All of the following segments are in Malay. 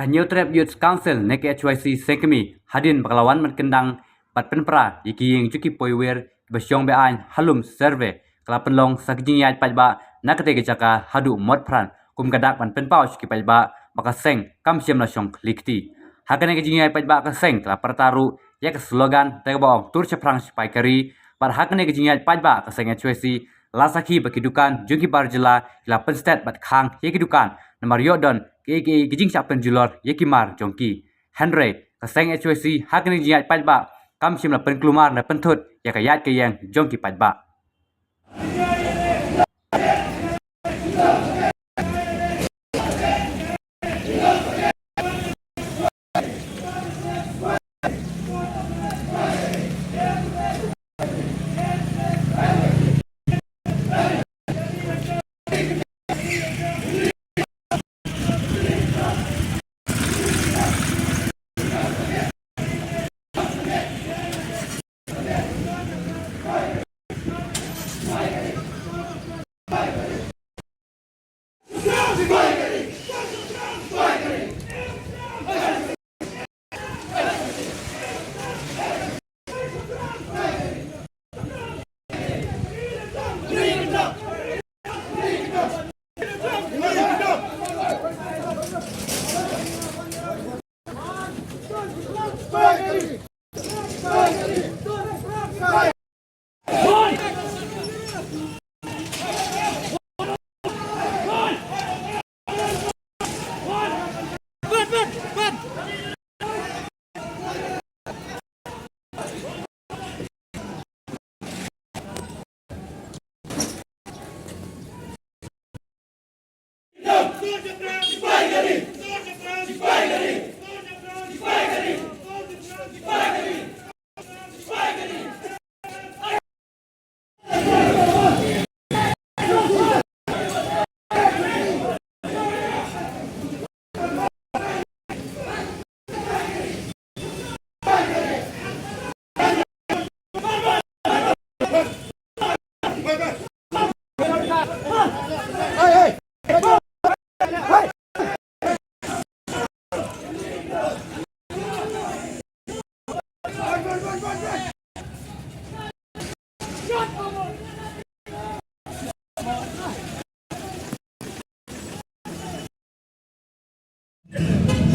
Kanyo Trap Youth Council nek HYC Sekemi hadin paklawan menkendang pat penpra yiki yang juki poiwer basyong bean halum survey kelapen long sakjing yat pajba nakate gejaka hadu mod pran kum kadak pan penpau juki pajba maka seng kam siam na syong likti hakane gejing yat pajba ka seng kala pertaru ya ke slogan tegabong tur ceprang sipai kari par hakane gejing yat pajba ka seng HYC lasaki bakidukan juki barjela kelapen stat bat khang yekidukan namar yodon ke gijing sap penjulor yekimar jongki Henry kaseng HYC hakni jiat pajba kam sim la penklumar na penthut ya kayat ke yang jongki pajba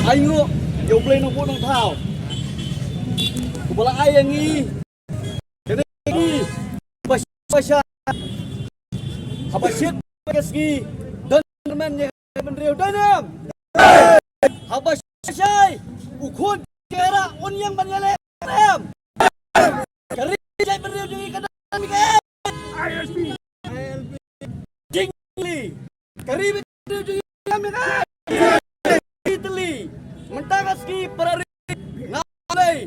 ai ngựa dùng lên nó buôn nông thảo của bà ai anh nghi cái này nghi bà xa học bà xiết bà ski đơn men như bên rìu đơn em học bà xay u khuôn kera un yang ban yale em cái này bên rìu như cái đơn cái ISP chính lý cái này bên rìu như cái Italy mentang ski perari ngalai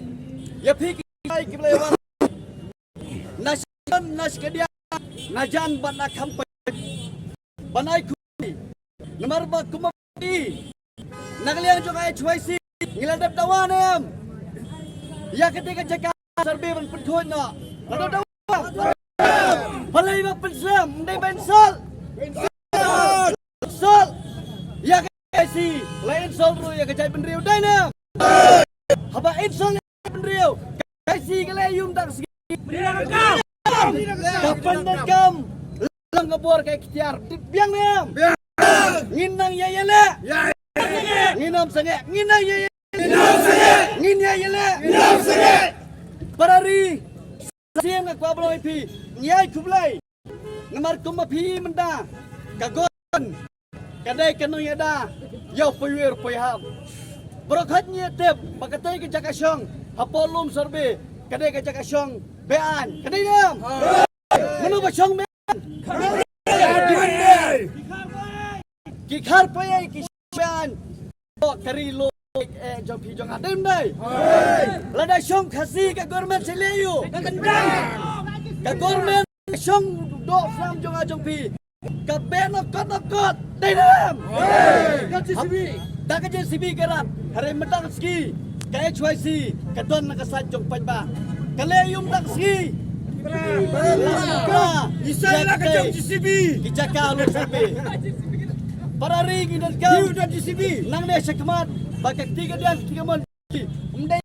ya fikir kiblewan nasion naskedia najan ban akam banai kuni nomor ba kumati nagliang juga HYC ngiladap dawan em ya ketika jaka serbe ban penthoi na ladap dawan palai ba pensam ndai bensal sol ya si lain sol ru ya kejai penriu dai na haba insol penriu kai si kale yum tak si kapan nakam lang ngabor kai ketiar biang nem nginang ya yele nginam sange nginang ya nginam sange ngin ya yele nginam sange parari siam ka kwablo pi nyai kublai ngamar kumapi menda kagon kadai kanu yada yo puyer puyham brokhatnya tep bakatai ke jakasyong hapolum serbe kadai ke jakasyong bean kadai nam manu basyong bean kikhar payai kisyan to karilo jopi jong adem dai lada syong khasi ke government seleyu ke government syong do flam jong ajongpi kabeno kot dai nam dak JCB kerat hari medang ski ka HYC ka don nakasad jong pajba kaleyum dak ski isala ka jong JCB kijaka lu sabi Parari gidan ka. Di udah di sini. Nang desa kemat. Bakit tiga dia, tiga man. Umday